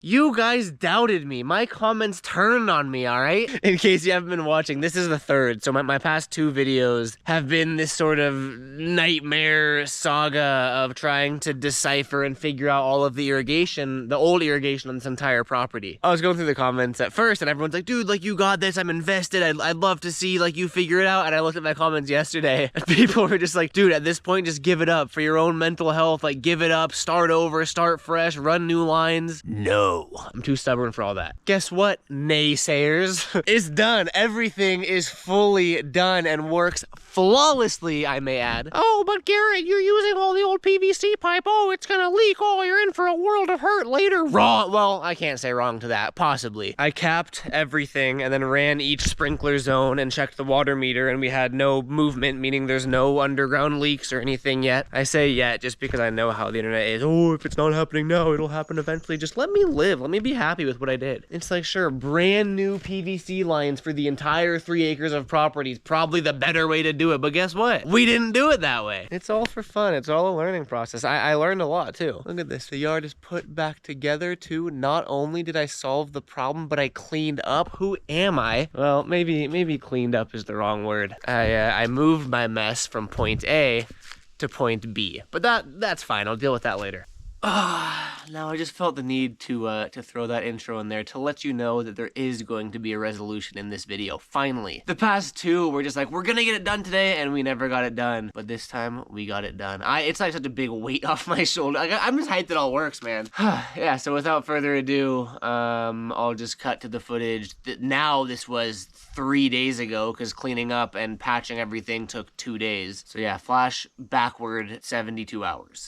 You guys doubted me. My comments turned on me, all right? In case you haven't been watching, this is the third. So my past two videos have been this sort of nightmare saga of trying to decipher and figure out all of the irrigation, the old irrigation on this entire property. I was going through the comments at first and everyone's like, dude, like you got this, I'm invested. I'd love to see like you figure it out. And I looked at my comments yesterday and people were just like, dude, at this point, just give it up for your own mental health. Like give it up, start over, start fresh, run new lines. No. I'm too stubborn for all that. Guess what, naysayers? It's done. Everything is fully done and works flawlessly, I may add. Oh, but Garrett, you're using all the old PVC pipe. Oh, it's gonna leak. Oh, you're in for a world of hurt later. Wrong. Well, I can't say wrong to that, possibly. I capped everything and then ran each sprinkler zone and checked the water meter, and we had no movement, meaning there's no underground leaks or anything yet. I say yet just because I know how the internet is. Oh, if it's not happening now, it'll happen eventually. Just let me live. Let me be happy with what I did. It's like, sure, brand new PVC lines for the entire 3 acres of property is probably the better way to do it, but guess what? We didn't do it that way. It's all for fun. It's all a learning process. I learned a lot too. Look at this. The yard is put back together too. Not only did I solve the problem, but I cleaned up. Who am I? Well, maybe cleaned up is the wrong word. I moved my mess from point A to point B, but that's fine. I'll deal with that later. Now I just felt the need to throw that intro in there to let you know that there is going to be a resolution in this video, finally. The past two were just like, we're gonna get it done today, and we never got it done. But this time, we got it done. It's like such a big weight off my shoulder. I'm just hyped it all works, man. Yeah, so without further ado, I'll just cut to the footage. Now this was 3 days ago, because cleaning up and patching everything took 2 days. So yeah, flash backward 72 hours.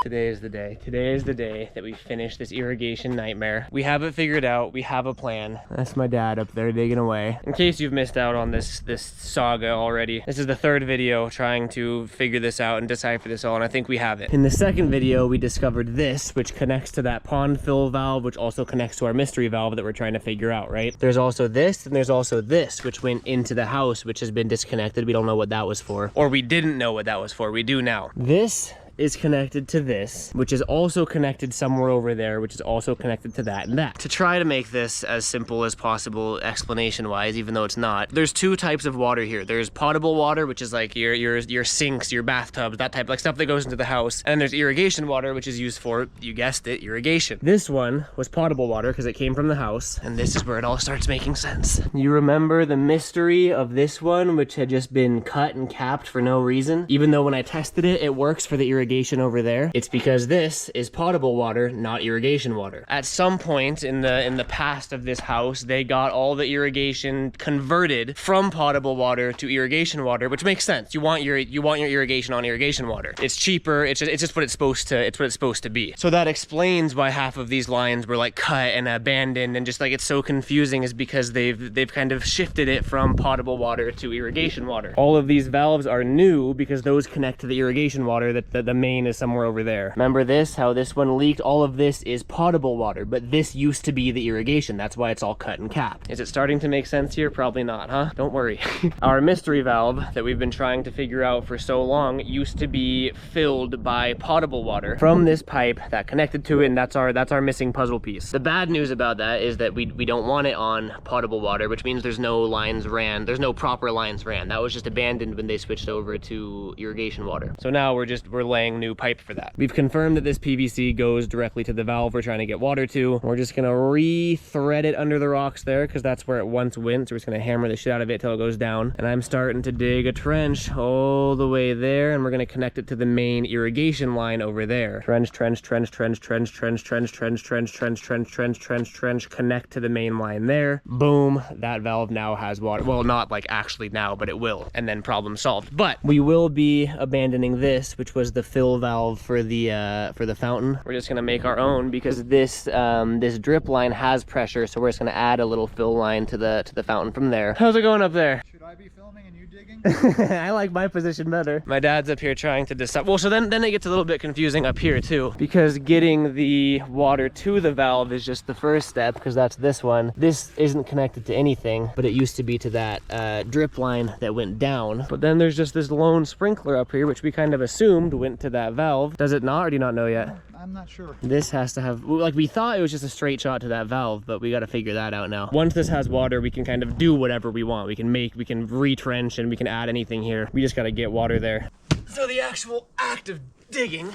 Today is the day. Today is the day that we finish this irrigation nightmare. We have it figured out. We have a plan. That's my dad up there digging away. In case you've missed out on this saga already, this is the third video trying to figure this out and decipher this all, and I think we have it. In the second video, we discovered this, which connects to that pond fill valve, which also connects to our mystery valve that we're trying to figure out, right? There's also this, and there's also this, which went into the house, which has been disconnected. We don't know what that was for. Or we didn't know what that was for. We do now. This is connected to this, which is also connected somewhere over there, which is also connected to that and that. To try to make this as simple as possible explanation-wise, even though it's not, there's two types of water here. There's potable water, which is like your sinks, your bathtubs, that type, like stuff that goes into the house. And there's irrigation water, which is used for, you guessed it, irrigation. This one was potable water because it came from the house, and this is where it all starts making sense. You remember the mystery of this one, which had just been cut and capped for no reason? Even though when I tested it, it works for the irrigation over there. It's because this is potable water, not irrigation water. At some point in the past of this house, they got all the irrigation converted from potable water to irrigation water, which makes sense. You want your irrigation on irrigation water. It's cheaper. It's just what it's supposed to be. So that explains why half of these lines were like cut and abandoned, and just like it's so confusing is because they've kind of shifted it from potable water to irrigation water. All of these valves are new because those connect to the irrigation water that the main is somewhere over there. Remember this, how this one leaked? All of this is potable water, but this used to be the irrigation. That's why it's all cut and capped. Is it starting to make sense here? Probably not, huh? Don't worry. Our mystery valve that we've been trying to figure out for so long used to be filled by potable water from this pipe that connected to it, and that's our missing puzzle piece. The bad news about that is that we don't want it on potable water, which means there's no lines ran. There's no proper lines ran. That was just abandoned when they switched over to irrigation water. So now we're laying new pipe for that. We've confirmed that this PVC goes directly to the valve we're trying to get water to. We're just gonna re-thread it under the rocks there because that's where it once went. So we're just gonna hammer the shit out of it till it goes down. And I'm starting to dig a trench all the way there, and we're gonna connect it to the main irrigation line over there. Trench, trench, trench, trench, trench, trench, trench, trench, trench, trench, trench, trench, trench, trench, connect to the main line there. Boom, that valve now has water. Well, not like actually now, but it will. And then problem solved. But we will be abandoning this, which was the fill valve for the fountain. We're just gonna make our own because this this drip line has pressure, so we're just gonna add a little fill line to the fountain from there. How's it going up there? Should I be filming and you digging? I like my position better. My dad's up here trying to decide. Well, so then it gets a little bit confusing up here too, because getting the water to the valve is just the first step, because that's this one. This isn't connected to anything, but it used to be to that drip line that went down. But then there's just this lone sprinkler up here, which we kind of assumed went to that valve. Does it not, or do you not know yet? I'm not sure. This has to have, like, we thought it was just a straight shot to that valve, but we got to figure that out now. Once this has water, we can kind of do whatever we want. We can retrench, and we can add anything here. We just got to get water there. So the actual act of digging,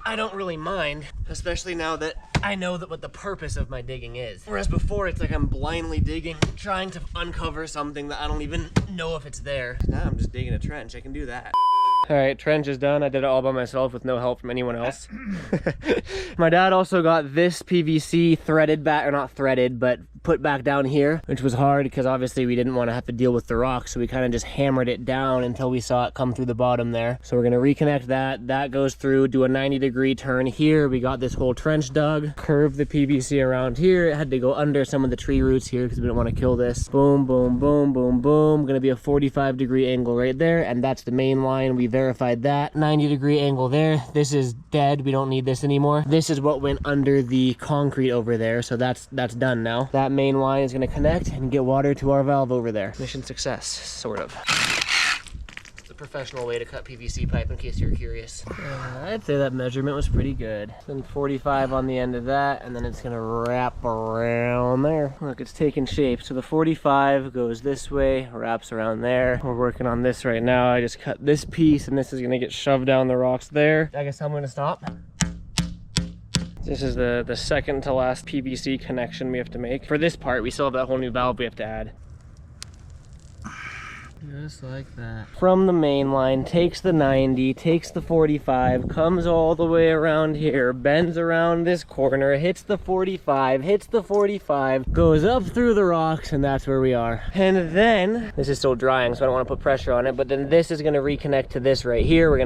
I don't really mind, especially now that I know what the purpose of my digging is. Whereas before, it's like I'm blindly digging, trying to uncover something that I don't even know if it's there. Now I'm just digging a trench. I can do that. All right, trench is done. I did it all by myself with no help from anyone else. My dad also got this PVC threaded back, or not threaded, but put back down here, which was hard because obviously we didn't want to have to deal with the rock, so we kind of just hammered it down until we saw it come through the bottom there. So we're gonna reconnect that. That goes through, do a 90-degree turn here. We got this whole trench dug, curve the PVC around here. It had to go under some of the tree roots here because we didn't want to kill this. Boom, boom, boom, boom, boom. Gonna be a 45-degree angle right there, and that's the main line. We verified that. 90-degree angle there. This is dead. We don't need this anymore. This is what went under the concrete over there, so that's done now. That main line is going to connect and get water to our valve over there. Mission success, sort of. It's the professional way to cut PVC pipe, in case you're curious. I'd say that measurement was pretty good. Then 45 on the end of that, and then it's going to wrap around there. Look, it's taking shape. So the 45 goes this way, wraps around there. We're working on this right now. I just cut this piece, and this is going to get shoved down the rocks there. I guess I'm going to stop. This is the second to last PVC connection we have to make. For this part, we still have that whole new valve we have to add. Just like that. From the main line, takes the 90, takes the 45, comes all the way around here, bends around this corner, hits the 45, hits the 45, goes up through the rocks, and that's where we are. And then, this is still drying, so I don't want to put pressure on it, but then this is gonna reconnect to this right here. We're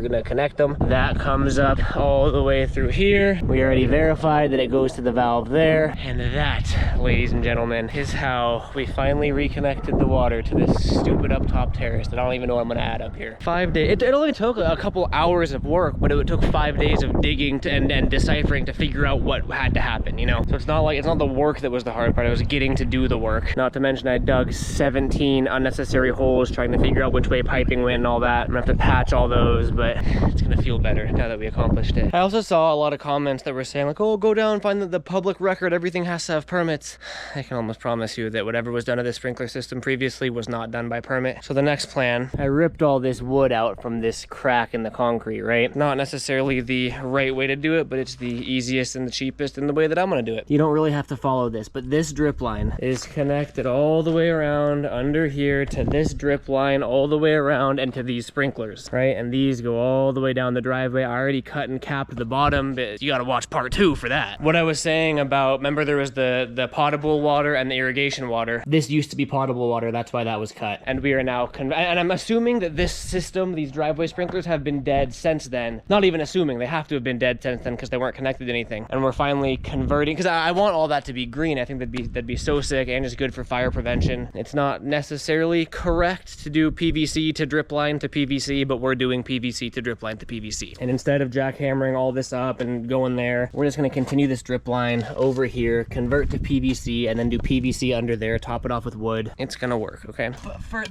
gonna connect them. That comes up all the way through here. We already verified that it goes to the valve there. And that, ladies and gentlemen, is how we finally reconnected the water to this stupid up top terrace that I don't even know what I'm gonna add up here. 5 days. It only took a couple hours of work, but it took 5 days of digging and deciphering to figure out what had to happen, you know? So it's not the work that was the hard part. It was getting to do the work. Not to mention I dug 17 unnecessary holes trying to figure out which way piping went and all that. I'm gonna have to patch all those, but it's gonna feel better now that we accomplished it. I also saw a lot of comments that were saying like, oh, go down, find the public record, everything has to have permits. I can almost promise you that whatever was done to this sprinkler system previously was not done by permit. So the next plan, I ripped all this wood out from this crack in the concrete, right? Not necessarily the right way to do it, but it's the easiest and the cheapest and the way that I'm gonna do it. You don't really have to follow this, but this drip line is connected all the way around under here to this drip line all the way around and to these sprinklers, right? And these go all the way down the driveway. I already cut and capped the bottom, but you gotta watch part 2 for that. What I was saying about, remember there was the potable water and the irrigation water. This used to be potable water, that's why that was cut. And we are now, and I'm assuming that this system, these driveway sprinklers have been dead since then. Not even assuming, they have to have been dead since then because they weren't connected to anything. And we're finally converting, because I want all that to be green. I think that'd be so sick and just good for fire prevention. It's not necessarily correct to do PVC to drip line to PVC, but we're doing PVC to drip line to PVC. And instead of jackhammering all this up and going there, we're just gonna continue this drip line over here, convert to PVC, and then do PVC under there, top it off with wood. It's gonna work, okay? But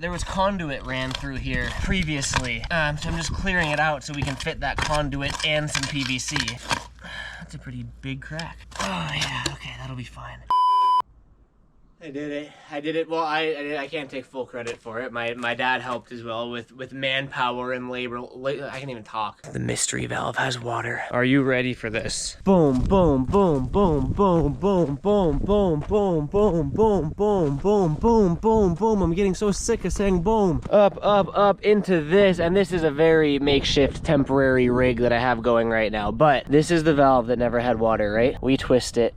there was conduit ran through here previously, so I'm just clearing it out so we can fit that conduit and some PVC. That's a pretty big crack. Oh yeah, okay, that'll be fine. I did it. Well, I can't take full credit for it. My dad helped as well with manpower and labor. I can't even talk. The mystery valve has water. Are you ready for this? Boom, boom, boom, boom, boom, boom, boom, boom, boom, boom, boom, boom, boom, boom, boom, boom. I'm getting so sick of saying boom. Up, up, up into this, and this is a very makeshift temporary rig that I have going right now. But this is the valve that never had water, right? We twist it.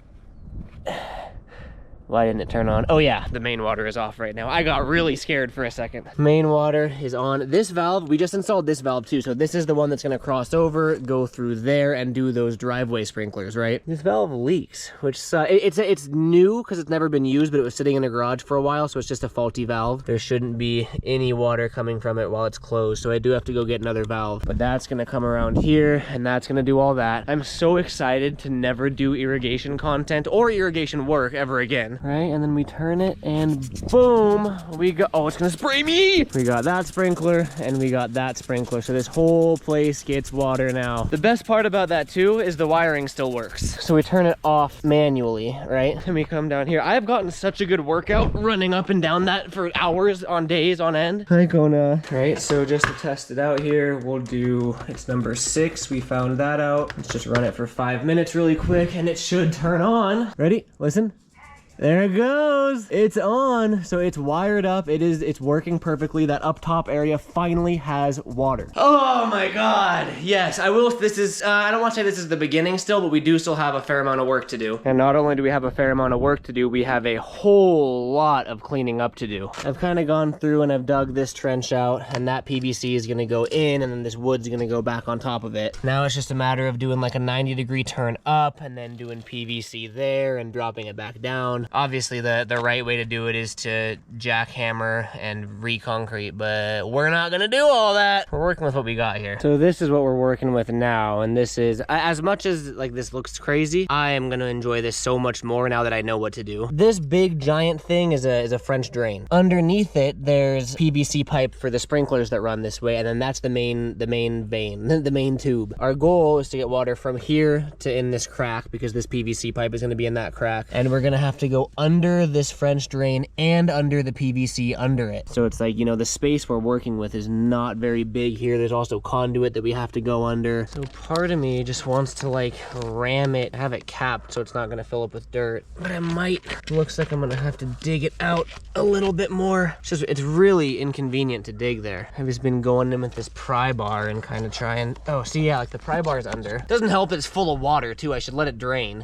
Why didn't it turn on? Oh yeah, the main water is off right now. I got really scared for a second. Main water is on. This valve, we just installed this valve too. So this is the one that's gonna cross over, go through there and do those driveway sprinklers, right? This valve leaks, which it's new because it's never been used, but it was sitting in the garage for a while. So it's just a faulty valve. There shouldn't be any water coming from it while it's closed. So I do have to go get another valve, but that's gonna come around here and that's gonna do all that. I'm so excited to never do irrigation content or irrigation work ever again. right? And then we turn it and boom, we got, oh, it's gonna spray me. We got that sprinkler and we got that sprinkler. So this whole place gets water now. The best part about that too is the wiring still works. So we turn it off manually, right? And we come down here. I've gotten such a good workout running up and down that for hours on days on end. Hi, Kona. Right, so just to test it out here, we'll do, it's number 6. We found that out. Let's just run it for 5 minutes really quick and it should turn on. Ready? Listen. There it goes. It's on. So it's wired up. It's working perfectly. That up top area finally has water. Oh my God. Yes, I will. This is, I don't want to say this is the beginning still, but we do still have a fair amount of work to do. And not only do we have a fair amount of work to do, we have a whole lot of cleaning up to do. I've kind of gone through and I've dug this trench out, and that PVC is going to go in, and then this wood's going to go back on top of it. Now it's just a matter of doing like a 90-degree turn up and then doing PVC there and dropping it back down. Obviously the right way to do it is to jackhammer and re-concrete, but we're not gonna do all that. We're working with what we got here. So this is what we're working with now, and this is, as much as like this looks crazy, I am gonna enjoy this so much more now that I know what to do. This big giant thing is a French drain. Underneath it, there's PVC pipe for the sprinklers that run this way, and then that's the main vein, the main tube. Our goal is to get water from here to in this crack, because this PVC pipe is gonna be in that crack, and we're gonna have to go under this French drain and under the PVC under it. So it's like, you know, the space we're working with is not very big here. There's also conduit that we have to go under. So part of me just wants to like ram it, have it capped so it's not gonna fill up with dirt, but I might. Looks like I'm gonna have to dig it out a little bit more. It's really inconvenient to dig there. I've just been going in with this pry bar and kind of trying, oh, see, yeah, like the pry bar is under. Doesn't help that it's full of water too. I should let it drain.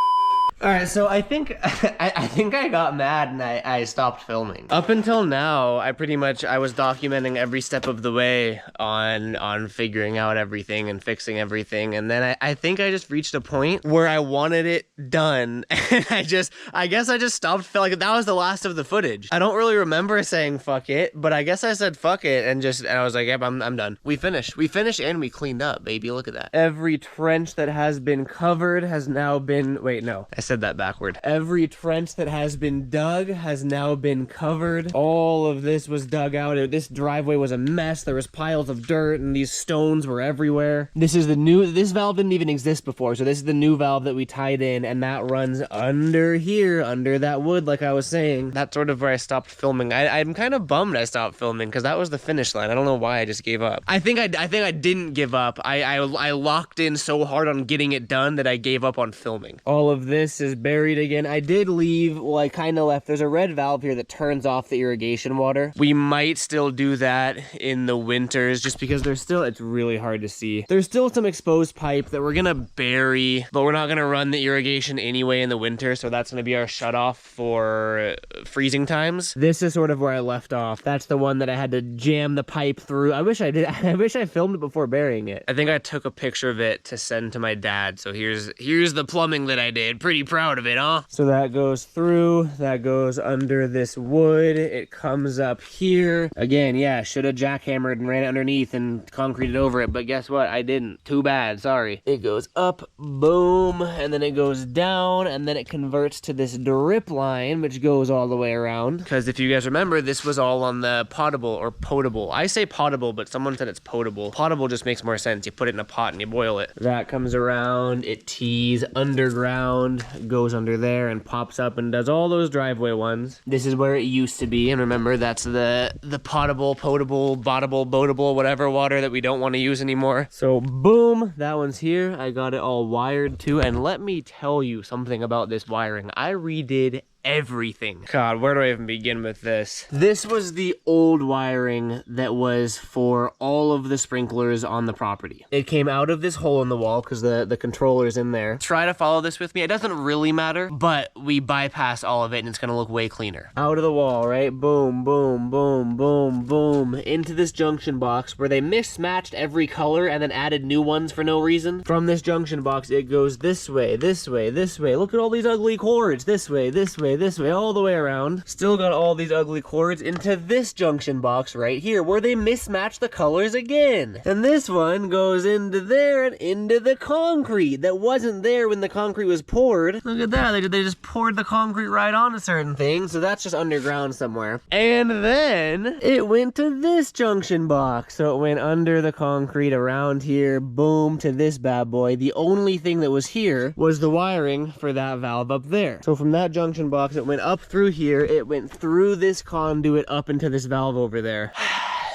All right, so I think I got mad and I stopped filming. Up until now, I was documenting every step of the way on figuring out everything and fixing everything, and then I think I just reached a point where I wanted it done, and I guess I just stopped. Felt like that was the last of the footage. I don't really remember saying fuck it, but I guess I said fuck it, and I was like, yep, I'm done. We finished, and we cleaned up, baby. Look at that. Every trench that has been covered has now been. Wait, no. I said that backward. Every trench that has been dug has now been covered. All of this was dug out. This driveway was a mess. There was piles of dirt and these stones were everywhere. This valve didn't even exist before, so this is the new valve that we tied in, and that runs under here, under that wood, like I was saying. That's sort of where I stopped filming. I'm kind of bummed I stopped filming because that was the finish line. I don't know why I just gave up. I think I didn't give up. I locked in so hard on getting it done that I gave up on filming. All of this is buried again. I did leave, well, I kind of left. There's a red valve here that turns off the irrigation water. We might still do that in the winters just because it's really hard to see. There's still some exposed pipe that we're gonna bury, but we're not gonna run the irrigation anyway in the winter, so that's gonna be our shutoff for freezing times. This is sort of where I left off. That's the one that I had to jam the pipe through. I wish I did. I wish I filmed it before burying it. I think I took a picture of it to send to my dad, so here's the plumbing that I did. Pretty proud of it, huh? So that goes through, that goes under this wood, it comes up here. Again, yeah, should have jackhammered and ran it underneath and concreted over it, but guess what? I didn't. Too bad, sorry. It goes up, boom, and then it goes down, and then it converts to this drip line, which goes all the way around. Because if you guys remember, this was all on the potable. I say potable, but someone said it's potable. Potable just makes more sense. You put it in a pot and you boil it. That comes around, it tees underground, goes under there and pops up and does all those driveway ones. This is where it used to be, and remember, that's the potable, boatable, whatever water that we don't want to use anymore. So boom, that one's here. I got it all wired too, and let me tell you something about this wiring. I redid everything. God, where do I even begin with this? This was the old wiring that was for all of the sprinklers on the property. It came out of this hole in the wall because the controller's in there. Try to follow this with me. It doesn't really matter, but we bypass all of it and it's gonna look way cleaner. Out of the wall, right? Boom, boom, boom, boom, boom. Into this junction box where they mismatched every color and then added new ones for no reason. From this junction box, it goes this way, this way, this way. Look at all these ugly cords. This way, this way, this way, all the way around. Still got all these ugly cords into this junction box right here, where they mismatch the colors again. And this one goes into there and into the concrete that wasn't there when the concrete was poured. Look at that, they just poured the concrete right on a certain thing, so that's just underground somewhere. And then it went to this junction box. So it went under the concrete, around here, boom, to this bad boy. The only thing that was here was the wiring for that valve up there. So from that junction box, it went up through here, it went through this conduit up into this valve over there.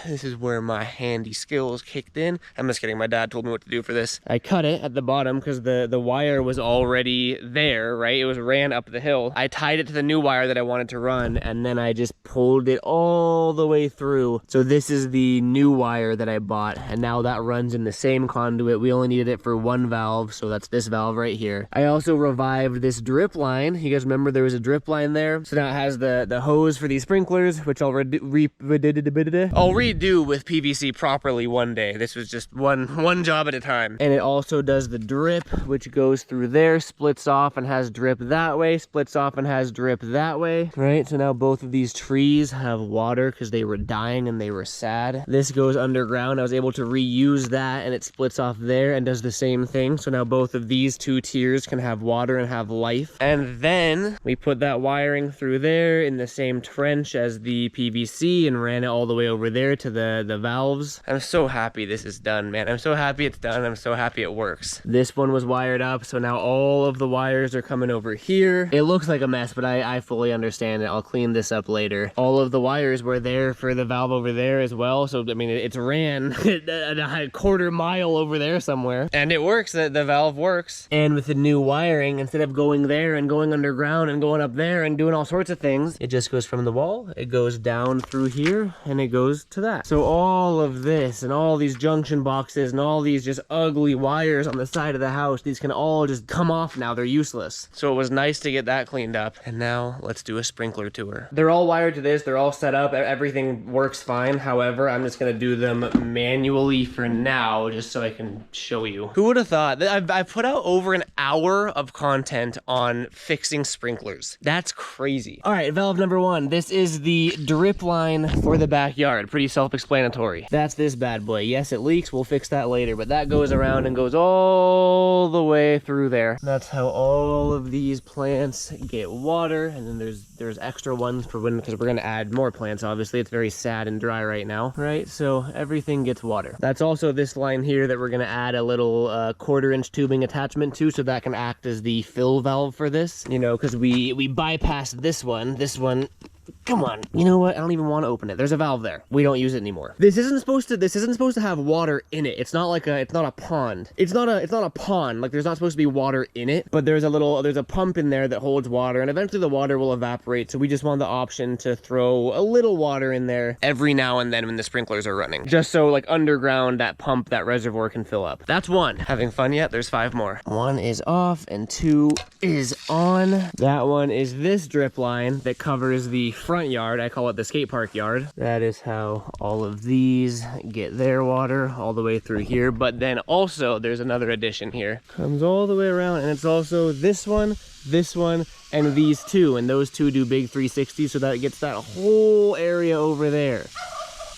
This is where my handy skills kicked in. I'm just kidding, my dad told me what to do for this. I cut it at the bottom because the wire was already there, right? It was ran up the hill. I tied it to the new wire that I wanted to run, and then I just pulled it all the way through. So this is the new wire that I bought, and now that runs in the same conduit. We only needed it for one valve, so that's this valve right here. I also revived this drip line. You guys remember there was a drip line there? So now it has the hose for these sprinklers, which I'll redo with PVC properly one day. This was just one job at a time. And it also does the drip, which goes through there, splits off and has drip that way, splits off and has drip that way, right? So now both of these trees have water because they were dying and they were sad. This goes underground. I was able to reuse that, and it splits off there and does the same thing. So now both of these two tiers can have water and have life. And then we put that wiring through there in the same trench as the PVC and ran it all the way over there to the valves. I'm so happy this is done, man. I'm so happy it's done. I'm so happy it works. This one was wired up, so now all of the wires are coming over here. It looks like a mess, but I fully understand it. I'll clean this up later. All of the wires were there for the valve over there as well, so I mean it's ran a quarter mile over there somewhere, and it works. The valve works. And with the new wiring, instead of going there and going underground and going up there and doing all sorts of things, it just goes from the wall, it goes down through here, and it goes to that. So all of this and all these junction boxes and all these just ugly wires on the side of the house, these can all just come off now. They're useless. So it was nice to get that cleaned up. And now let's do a sprinkler tour. They're all wired to this. They're all set up. Everything works fine. However, I'm just going to do them manually for now, just so I can show you. Who would have thought that I've put out over an hour of content on fixing sprinklers? That's crazy. All right, valve number one. This is the drip line for the backyard. Pretty self-explanatory. That's this bad boy. Yes, it leaks. We'll fix that later, but that goes around and goes all the way through there. That's how all of these plants get water, and then there's extra ones for when, because we're going to add more plants. Obviously, it's very sad and dry right now, right? So everything gets water. That's also this line here that we're going to add a little 1/4-inch tubing attachment to, so that can act as the fill valve for this, you know, because we bypassed this one. Come on. You know what? I don't even want to open it. There's a valve there. We don't use it anymore. This isn't supposed to have water in it. It's not a pond. It's not a pond. Like, there's not supposed to be water in it, but there's a pump in there that holds water, and eventually the water will evaporate. So we just want the option to throw a little water in there every now and then when the sprinklers are running. Just so, like, underground, that pump, that reservoir can fill up. That's one. Having fun yet? There's 5 more. 1 is off and 2 is on. That one is this drip line that covers the front yard. I call it the skate park yard. That is how all of these get their water all the way through here. But then also there's another addition here. Comes all the way around, and it's also this one, and these two, and those two do big 360s, so that gets that whole area over there.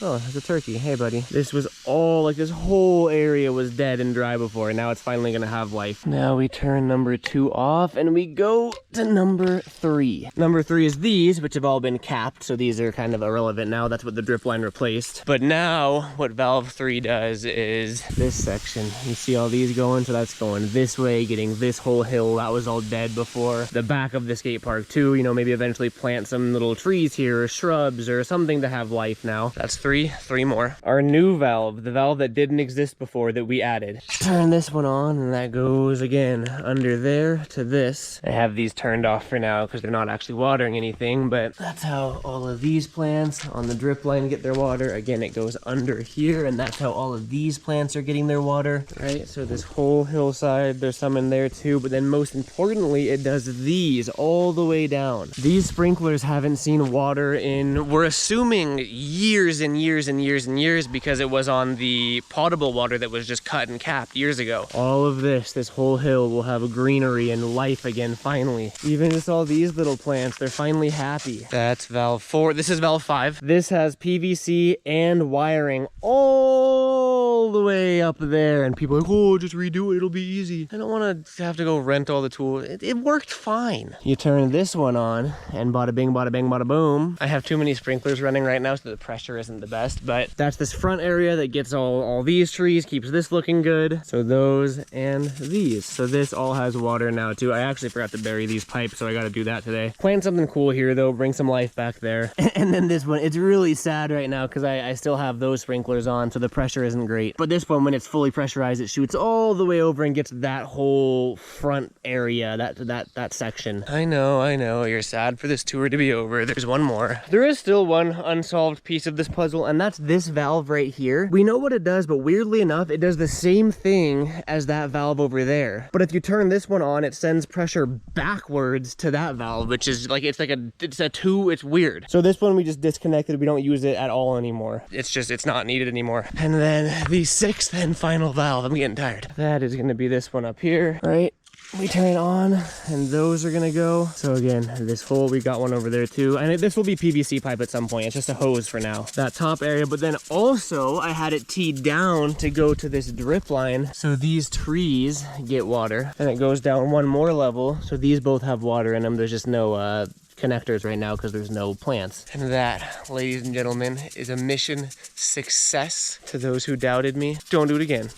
Oh, there's a turkey. Hey, buddy. This was all, like, this whole area was dead and dry before, and now it's finally gonna have life. Now we turn number 2 off, and we go to number 3. Number 3 is these, which have all been capped, so these are kind of irrelevant now. That's what the drip line replaced. But now, what valve 3 does is this section. You see all these going? So that's going this way, getting this whole hill. That was all dead before. The back of the skate park, too. You know, maybe eventually plant some little trees here, or shrubs, or something to have life now. That's 3. 3 more. Our new valve, the valve that didn't exist before that we added. Turn this one on, and that goes again under there to this. I have these turned off for now because they're not actually watering anything, but that's how all of these plants on the drip line get their water. Again, it goes under here, and that's how all of these plants are getting their water, right? So this whole hillside, there's some in there too, but then most importantly, it does these all the way down. These sprinklers haven't seen water in, we're assuming, years and years and years and years because it was on the potable water that was just cut and capped years ago. All of this whole hill will have a greenery and life again, finally. Even just all these little plants, they're finally happy. That's valve 4. This is valve 5. This has PVC and wiring all the way up there, and people are like, oh, just redo it, it'll be easy. I don't want to have to go rent all the tools. It worked fine. You turn this one on, and bada bing, bada bing, bada boom. I have too many sprinklers running right now, so the pressure isn't the best, but that's this front area that gets all these trees, keeps this looking good. So those and these. So this all has water now too. I actually forgot to bury these pipes, so I got to do that today. Plant something cool here though, bring some life back there. And then this one, it's really sad right now because I still have those sprinklers on, so the pressure isn't great. But this one, when it's fully pressurized, it shoots all the way over and gets that whole front area, that section. I know, you're sad for this tour to be over. There's one more. There is still one unsolved piece of this puzzle, and that's this valve right here. We know what it does, but weirdly enough, it does the same thing as that valve over there. But if you turn this one on, it sends pressure backwards to that valve, which is like, it's a 2, it's weird. So this one we just disconnected, we don't use it at all anymore. It's not needed anymore. And then the 6th and final valve, I'm getting tired. That is gonna be this one up here, right? We turn it on and those are gonna go. So again, this hole, we got one over there too. And this will be PVC pipe at some point. It's just a hose for now. That top area, but then also I had it teed down to go to this drip line. So these trees get water and it goes down one more level. So these both have water in them. There's just no connectors right now because there's no plants. And that, ladies and gentlemen, is a mission success. To those who doubted me, don't do it again.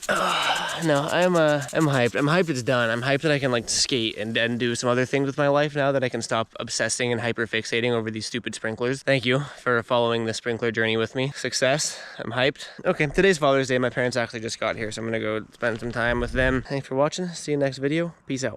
No, I'm hyped. I'm hyped it's done. I'm hyped that I can like skate and do some other things with my life now, that I can stop obsessing and hyper fixating over these stupid sprinklers. Thank you for following the sprinkler journey with me. Success. I'm hyped. Okay, today's Father's Day. My parents actually just got here, so I'm gonna go spend some time with them. Thanks for watching. See you next video. Peace out.